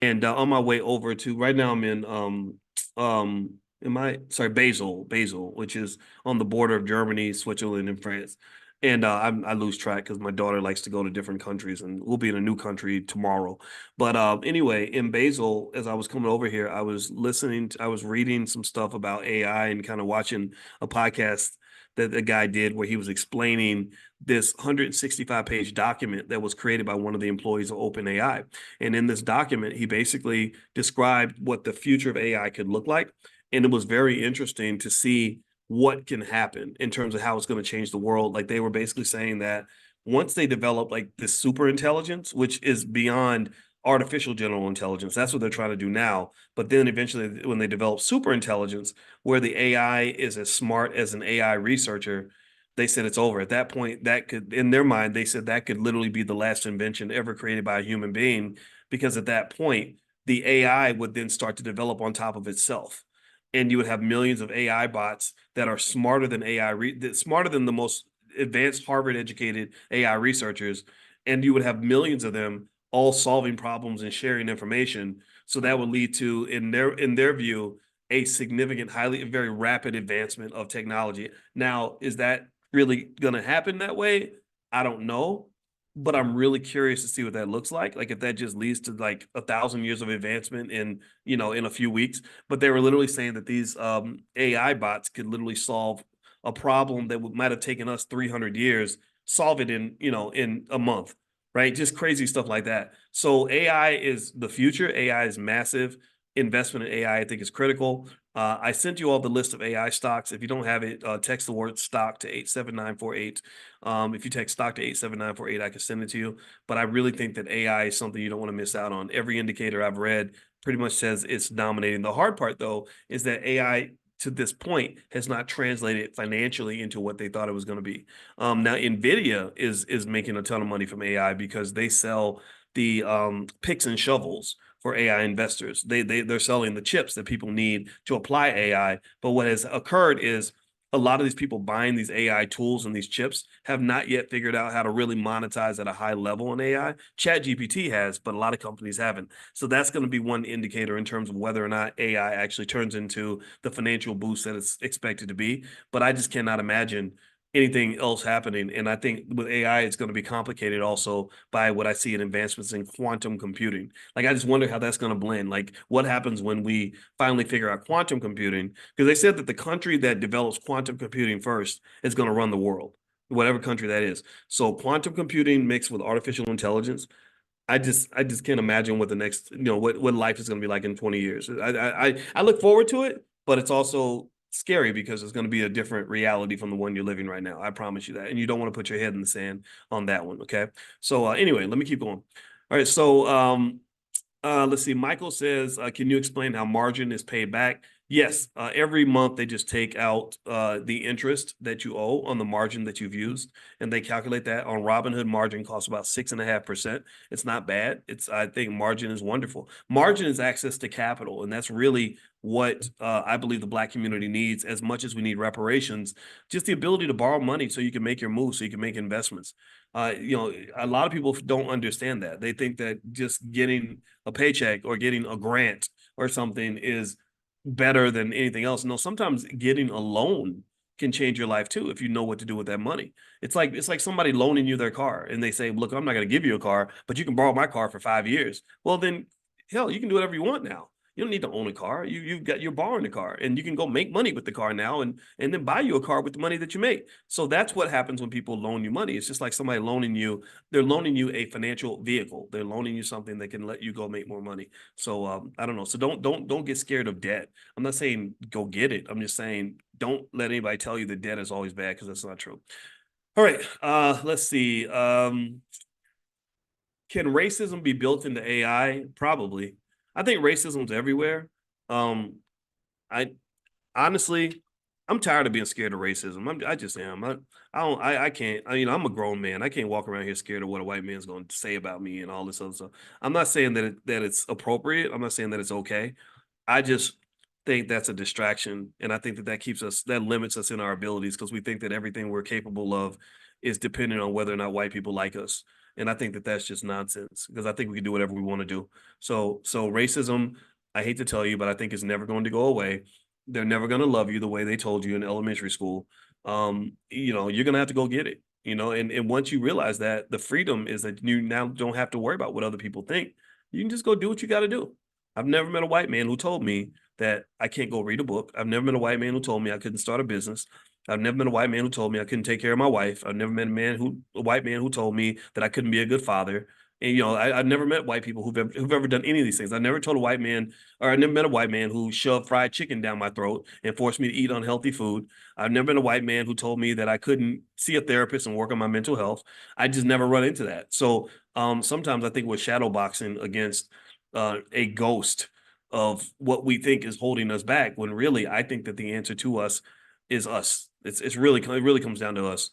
And on my way over to right now, I'm in Basel, which is on the border of Germany, Switzerland, and France. And I lose track because my daughter likes to go to different countries, and we'll be in a new country tomorrow. But anyway, in Basel, as I was coming over here, I was reading some stuff about AI and kind of watching a podcast that the guy did where he was explaining this 165-page document that was created by one of the employees of OpenAI. And in this document, he basically described what the future of AI could look like. And it was very interesting to see what can happen in terms of how it's going to change the world. Like they were basically saying that once they develop like this super intelligence, which is beyond artificial general intelligence, that's what they're trying to do now. But then eventually, when they develop super intelligence, where the AI is as smart as an AI researcher, they said it's over. At that point, that could, in their mind, they said that could literally be the last invention ever created by a human being, because at that point, the AI would then start to develop on top of itself. And you would have millions of AI bots that are smarter than smarter than the most advanced Harvard educated AI researchers. And you would have millions of them all solving problems and sharing information. So that would lead to, in their view, a significant, highly, very rapid advancement of technology. Now, is that really going to happen that way? I don't know, but I'm really curious to see what that looks like. Like if that just leads to like 1,000 years of advancement in a few weeks. But they were literally saying that these AI bots could literally solve a problem that might have taken us 300 years, solve it in a month, right? Just crazy stuff like that. So AI is the future. AI is massive. Investment in AI, I think, is critical. I sent you all the list of AI stocks. If you don't have it, text the word stock to 87948. If you text stock to 87948, I can send it to you. But I really think that AI is something you don't want to miss out on. Every indicator I've read pretty much says it's dominating. The hard part, though, is that AI to this point has not translated financially into what they thought it was going to be. Now, Nvidia is making a ton of money from AI because they sell the picks and shovels for AI investors. They're selling the chips that people need to apply AI. But what has occurred is a lot of these people buying these AI tools and these chips have not yet figured out how to really monetize at a high level in AI. ChatGPT has, but a lot of companies haven't. So that's going to be one indicator in terms of whether or not AI actually turns into the financial boost that it's expected to be. But I just cannot imagine anything else happening. And I think with AI, it's going to be complicated also by what I see in advancements in quantum computing. Like, I just wonder how that's going to blend. Like, what happens when we finally figure out quantum computing? Because they said that the country that develops quantum computing first is going to run the world, whatever country that is. So, quantum computing mixed with artificial intelligence. I just can't imagine what the next, what life is going to be like in 20 years. I look forward to it, but it's also scary because it's going to be a different reality from the one you're living right now. I promise you that. And you don't want to put your head in the sand on that one. Okay. So anyway, let me keep going. All right. So let's see. Michael says, can you explain how margin is paid back? Yes. Every month they just take out the interest that you owe on the margin that you've used, and they calculate that on Robinhood. Margin costs about 6.5%. It's not bad. I think margin is wonderful. Margin is access to capital, and that's really what I believe the Black community needs as much as we need reparations. Just the ability to borrow money so you can make your moves, so you can make investments. A lot of people don't understand that. They think that just getting a paycheck or getting a grant or something is better than anything else. No, sometimes getting a loan can change your life too if you know what to do with that money. It's like somebody loaning you their car and they say, "Look, I'm not going to give you a car, but you can borrow my car for 5 years." Well, then hell, you can do whatever you want now. You don't need to own a car. You're borrowing a car, and you can go make money with the car now, and then buy you a car with the money that you make. So that's what happens when people loan you money. It's just like somebody loaning you. They're loaning you a financial vehicle. They're loaning you something that can let you go make more money. So I don't know. So don't get scared of debt. I'm not saying go get it. I'm just saying don't let anybody tell you that debt is always bad, because that's not true. All right. Let's see. Can racism be built into AI? Probably. I think racism's everywhere. Um, I honestly, I'm tired of being scared of racism. I just am. I don't. I can't. I'm a grown man. I can't walk around here scared of what a white man's going to say about me and all this other stuff. I'm not saying that it's appropriate. I'm not saying that it's okay. I just think that's a distraction, and I think that limits us in our abilities, because we think that everything we're capable of is dependent on whether or not white people like us. And I think that that's just nonsense because I think we can do whatever we want to do. So racism, I hate to tell you, but I think it's never going to go away. They're never going to love you the way they told you in elementary school. You're going to have to go get it, and once you realize that, the freedom is that you now don't have to worry about what other people think. You can just go do what you got to do. I've never met a white man who told me that I can't go read a book. I've never met a white man who told me I couldn't start a business. I've never met a white man who told me I couldn't take care of my wife. I've never met a white man who told me that I couldn't be a good father. And I've never met white people who've ever done any of these things. I never told a white man, or I never met a white man who shoved fried chicken down my throat and forced me to eat unhealthy food. I've never been a white man who told me that I couldn't see a therapist and work on my mental health. I just never run into that. So sometimes I think we're shadow boxing against a ghost of what we think is holding us back, when really I think that the answer to us is us. It really comes down to us.